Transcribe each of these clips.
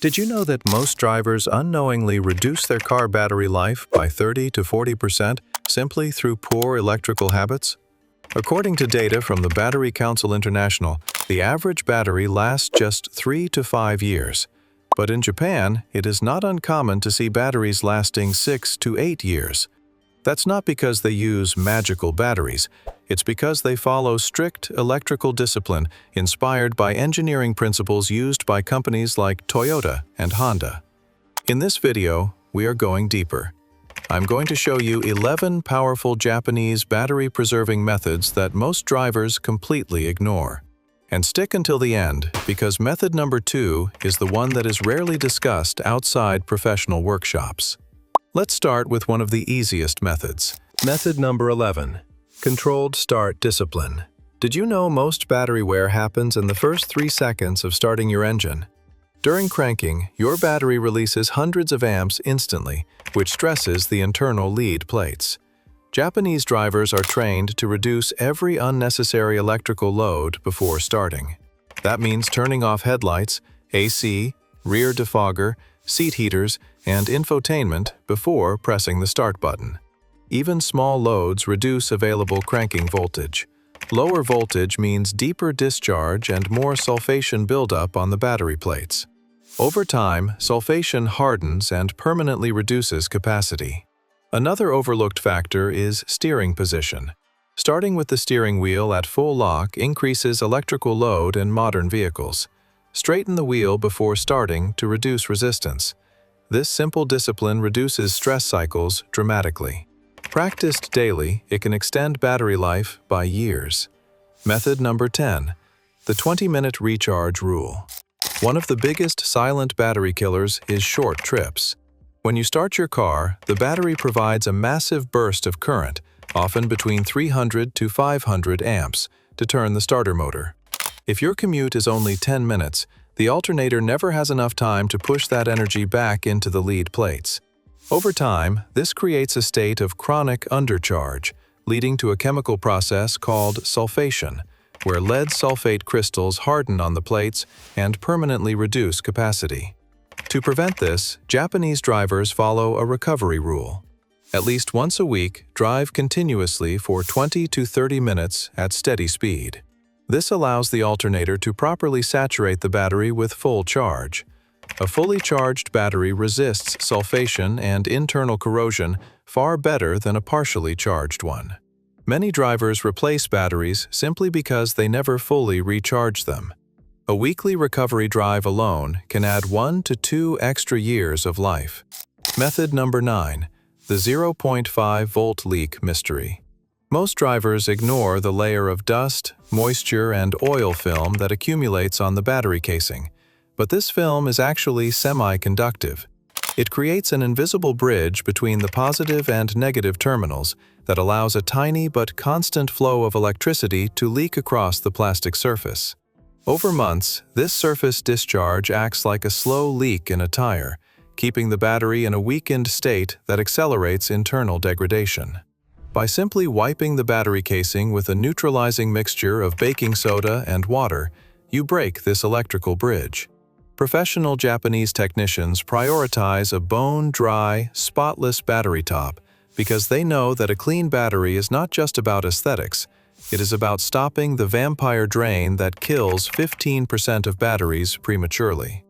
Did you know that most drivers unknowingly reduce their car battery life by 30 to 40% simply through poor electrical habits? According to data from the Battery Council International, the average battery lasts just 3 to 5 years. But in Japan, it is not uncommon to see batteries lasting 6 to 8 years. That's not because they use magical batteries. It's because they follow strict electrical discipline inspired by engineering principles used by companies like Toyota and Honda. In this video, we are going deeper. I'm going to show you 11 powerful Japanese battery-preserving methods that most drivers completely ignore. And stick until the end, because method number 2 is the one that is rarely discussed outside professional workshops. Let's start with one of the easiest methods. Method number 11. Controlled start discipline. Did you know most battery wear happens in the first 3 seconds of starting your engine? During cranking, your battery releases hundreds of amps instantly, which stresses the internal lead plates. Japanese drivers are trained to reduce every unnecessary electrical load before starting. That means turning off headlights, AC, rear defogger, seat heaters, and infotainment before pressing the start button. Even small loads reduce available cranking voltage. Lower voltage means deeper discharge and more sulfation buildup on the battery plates. Over time, sulfation hardens and permanently reduces capacity. Another overlooked factor is steering position. Starting with the steering wheel at full lock increases electrical load in modern vehicles. Straighten the wheel before starting to reduce resistance. This simple discipline reduces stress cycles dramatically. Practiced daily, it can extend battery life by years. Method number 10. The 20-minute recharge rule. One of the biggest silent battery killers is short trips. When you start your car, the battery provides a massive burst of current, often between 300 to 500 amps, to turn the starter motor. If your commute is only 10 minutes, the alternator never has enough time to push that energy back into the lead plates. Over time, this creates a state of chronic undercharge, leading to a chemical process called sulfation, where lead sulfate crystals harden on the plates and permanently reduce capacity. To prevent this, Japanese drivers follow a recovery rule. At least once a week, drive continuously for 20 to 30 minutes at steady speed. This allows the alternator to properly saturate the battery with full charge. A fully charged battery resists sulfation and internal corrosion far better than a partially charged one. Many drivers replace batteries simply because they never fully recharge them. A weekly recovery drive alone can add 1 to 2 extra years of life. Method number 9. The 0.5 volt leak mystery. Most drivers ignore the layer of dust, moisture, and oil film that accumulates on the battery casing. But this film is actually semi-conductive. It creates an invisible bridge between the positive and negative terminals that allows a tiny but constant flow of electricity to leak across the plastic surface. Over months, this surface discharge acts like a slow leak in a tire, keeping the battery in a weakened state that accelerates internal degradation. By simply wiping the battery casing with a neutralizing mixture of baking soda and water, you break this electrical bridge. Professional Japanese technicians prioritize a bone-dry, spotless battery top because they know that a clean battery is not just about aesthetics. It is about stopping the vampire drain that kills 15% of batteries prematurely.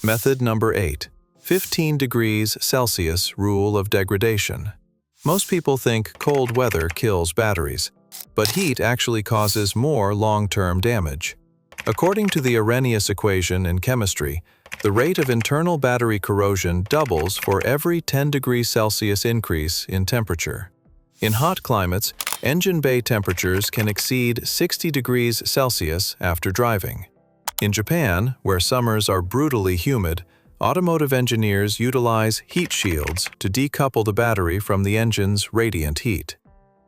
Method number 8. 15 degrees Celsius rule of degradation. Most people think cold weather kills batteries, but heat actually causes more long-term damage. According to the Arrhenius equation in chemistry, the rate of internal battery corrosion doubles for every 10 degrees Celsius increase in temperature. In hot climates, engine bay temperatures can exceed 60 degrees Celsius after driving. In Japan, where summers are brutally humid, automotive engineers utilize heat shields to decouple the battery from the engine's radiant heat.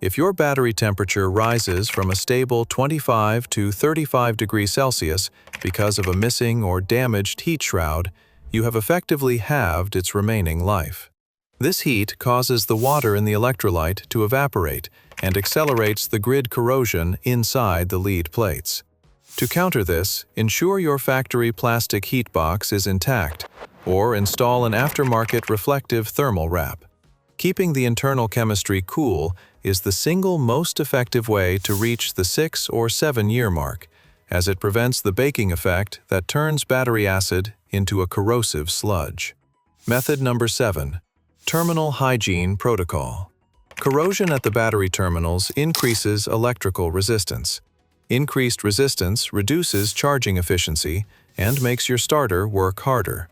If your battery temperature rises from a stable 25 to 35 degrees Celsius because of a missing or damaged heat shroud, you have effectively halved its remaining life. This heat causes the water in the electrolyte to evaporate and accelerates the grid corrosion inside the lead plates. To counter this, ensure your factory plastic heat box is intact, or install an aftermarket reflective thermal wrap. Keeping the internal chemistry cool is the single most effective way to reach the 6 or 7 year mark, as it prevents the baking effect that turns battery acid into a corrosive sludge. Method number 7. Terminal hygiene protocol. Corrosion at the battery terminals increases electrical resistance. Increased resistance reduces charging efficiency and makes your starter work harder.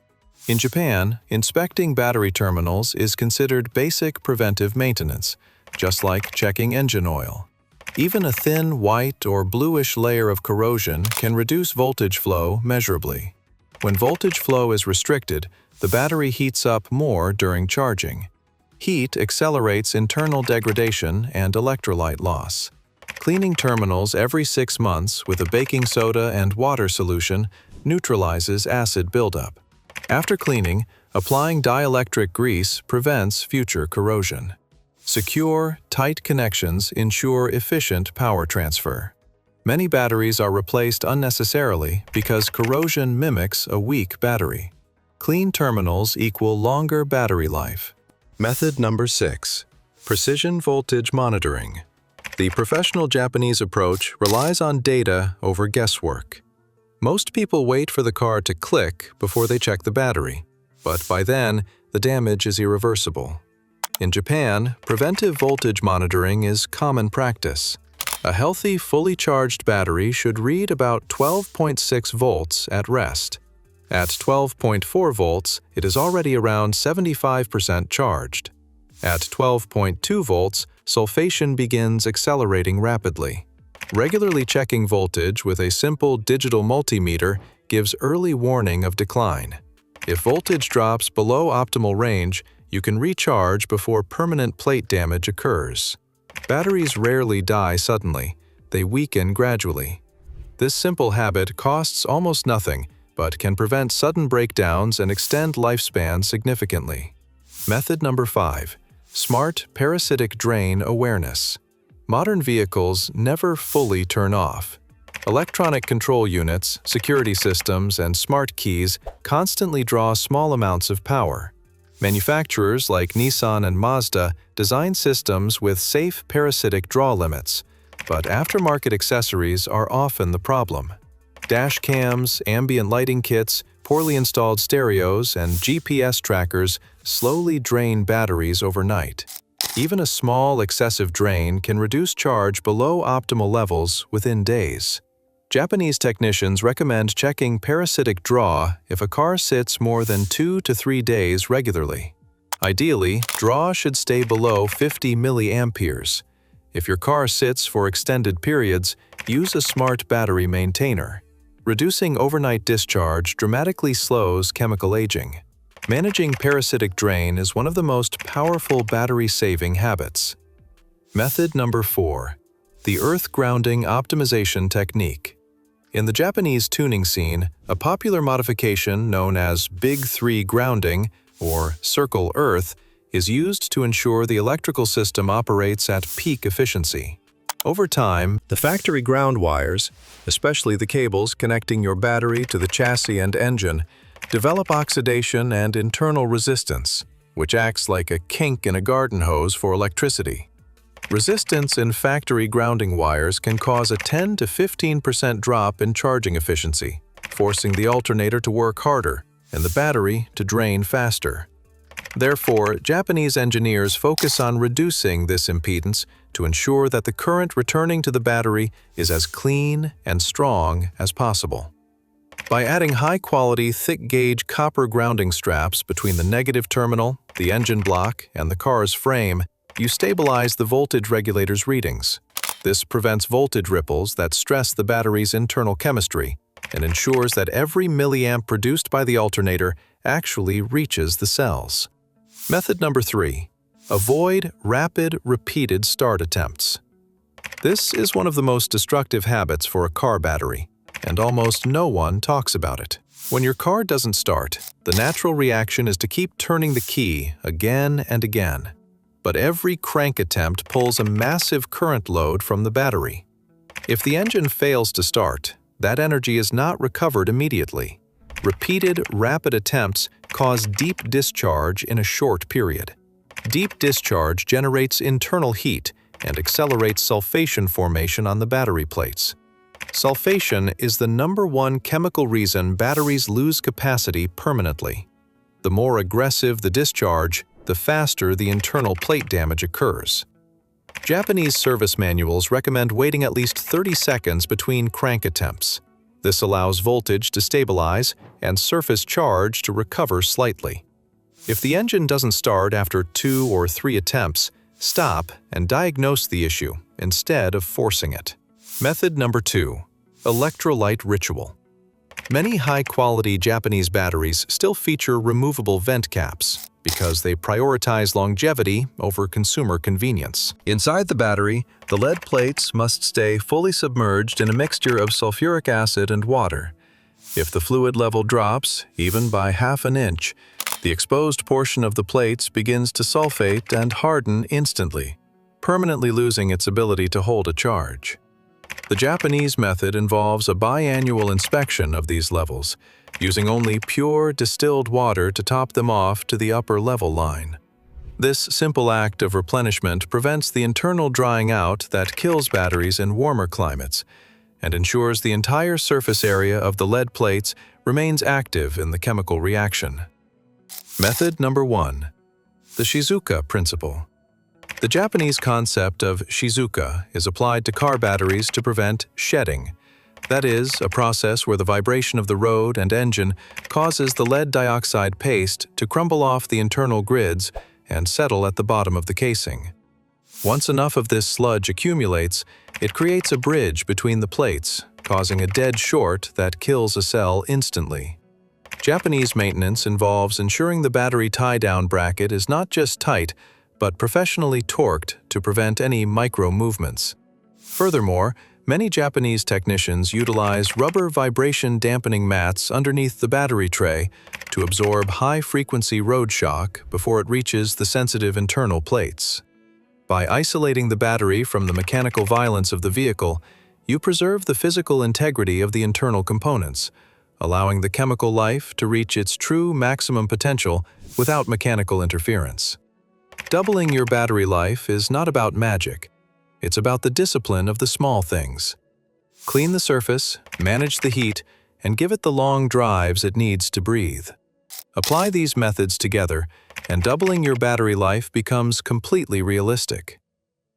In Japan, inspecting battery terminals is considered basic preventive maintenance, just like checking engine oil. Even a thin white or bluish layer of corrosion can reduce voltage flow measurably. When voltage flow is restricted, the battery heats up more during charging. Heat accelerates internal degradation and electrolyte loss. Cleaning terminals every 6 months with a baking soda and water solution neutralizes acid buildup. After cleaning, applying dielectric grease prevents future corrosion. Secure, tight connections ensure efficient power transfer. Many batteries are replaced unnecessarily because corrosion mimics a weak battery. Clean terminals equal longer battery life. Method number 6. Precision voltage monitoring. The professional Japanese approach relies on data over guesswork. Most people wait for the car to click before they check the battery, but by then, the damage is irreversible. In Japan, preventive voltage monitoring is common practice. A healthy, fully charged battery should read about 12.6 volts at rest. At 12.4 volts, it is already around 75% charged. At 12.2 volts, sulfation begins accelerating rapidly. Regularly checking voltage with a simple digital multimeter gives early warning of decline. If voltage drops below optimal range, you can recharge before permanent plate damage occurs. Batteries rarely die suddenly, they weaken gradually. This simple habit costs almost nothing, but can prevent sudden breakdowns and extend lifespan significantly. Method number 5. Smart parasitic drain awareness. Modern vehicles never fully turn off. Electronic control units, security systems, and smart keys constantly draw small amounts of power. Manufacturers like Nissan and Mazda design systems with safe parasitic draw limits, but aftermarket accessories are often the problem. Dash cams, ambient lighting kits, poorly installed stereos, and GPS trackers slowly drain batteries overnight. Even a small, excessive drain can reduce charge below optimal levels within days. Japanese technicians recommend checking parasitic draw if a car sits more than 2 to 3 days regularly. Ideally, draw should stay below 50 milliamperes. If your car sits for extended periods, use a smart battery maintainer. Reducing overnight discharge dramatically slows chemical aging. Managing parasitic drain is one of the most powerful battery-saving habits. Method number 4. The earth grounding optimization technique. In the Japanese tuning scene, a popular modification known as Big 3 grounding, or circle earth, is used to ensure the electrical system operates at peak efficiency. Over time, the factory ground wires, especially the cables connecting your battery to the chassis and engine, develop oxidation and internal resistance, which acts like a kink in a garden hose for electricity. Resistance in factory grounding wires can cause a 10 to 15% drop in charging efficiency, forcing the alternator to work harder and the battery to drain faster. Therefore, Japanese engineers focus on reducing this impedance to ensure that the current returning to the battery is as clean and strong as possible. By adding high-quality, thick-gauge copper grounding straps between the negative terminal, the engine block, and the car's frame, you stabilize the voltage regulator's readings. This prevents voltage ripples that stress the battery's internal chemistry and ensures that every milliamp produced by the alternator actually reaches the cells. Method number 3. Avoid rapid, repeated start attempts. This is one of the most destructive habits for a car battery, and almost no one talks about it. When your car doesn't start, the natural reaction is to keep turning the key again and again. But every crank attempt pulls a massive current load from the battery. If the engine fails to start, that energy is not recovered immediately. Repeated, rapid attempts cause deep discharge in a short period. Deep discharge generates internal heat and accelerates sulfation formation on the battery plates. Sulfation is the #1 chemical reason batteries lose capacity permanently. The more aggressive the discharge, the faster the internal plate damage occurs. Japanese service manuals recommend waiting at least 30 seconds between crank attempts. This allows voltage to stabilize and surface charge to recover slightly. If the engine doesn't start after 2 or 3 attempts, stop and diagnose the issue instead of forcing it. Method number 2. Electrolyte ritual. Many high-quality Japanese batteries still feature removable vent caps because they prioritize longevity over consumer convenience. Inside the battery, the lead plates must stay fully submerged in a mixture of sulfuric acid and water. If the fluid level drops, even by ½ an inch, the exposed portion of the plates begins to sulfate and harden instantly, permanently losing its ability to hold a charge. The Japanese method involves a biannual inspection of these levels, using only pure distilled water to top them off to the upper level line. This simple act of replenishment prevents the internal drying out that kills batteries in warmer climates and ensures the entire surface area of the lead plates remains active in the chemical reaction. Method number 1. The Shizuka principle. The Japanese concept of Shizuka is applied to car batteries to prevent shedding. That is, a process where the vibration of the road and engine causes the lead dioxide paste to crumble off the internal grids and settle at the bottom of the casing. Once enough of this sludge accumulates, it creates a bridge between the plates, causing a dead short that kills a cell instantly. Japanese maintenance involves ensuring the battery tie-down bracket is not just tight, but professionally torqued to prevent any micro-movements. Furthermore, many Japanese technicians utilize rubber vibration dampening mats underneath the battery tray to absorb high-frequency road shock before it reaches the sensitive internal plates. By isolating the battery from the mechanical violence of the vehicle, you preserve the physical integrity of the internal components, allowing the chemical life to reach its true maximum potential without mechanical interference. Doubling your battery life is not about magic. It's about the discipline of the small things. Clean the surface, manage the heat, and give it the long drives it needs to breathe. Apply these methods together, and doubling your battery life becomes completely realistic.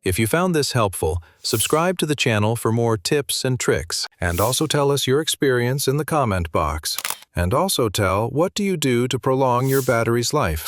If you found this helpful, subscribe to the channel for more tips and tricks, and also tell us your experience in the comment box. And also tell what do you do to prolong your battery's life.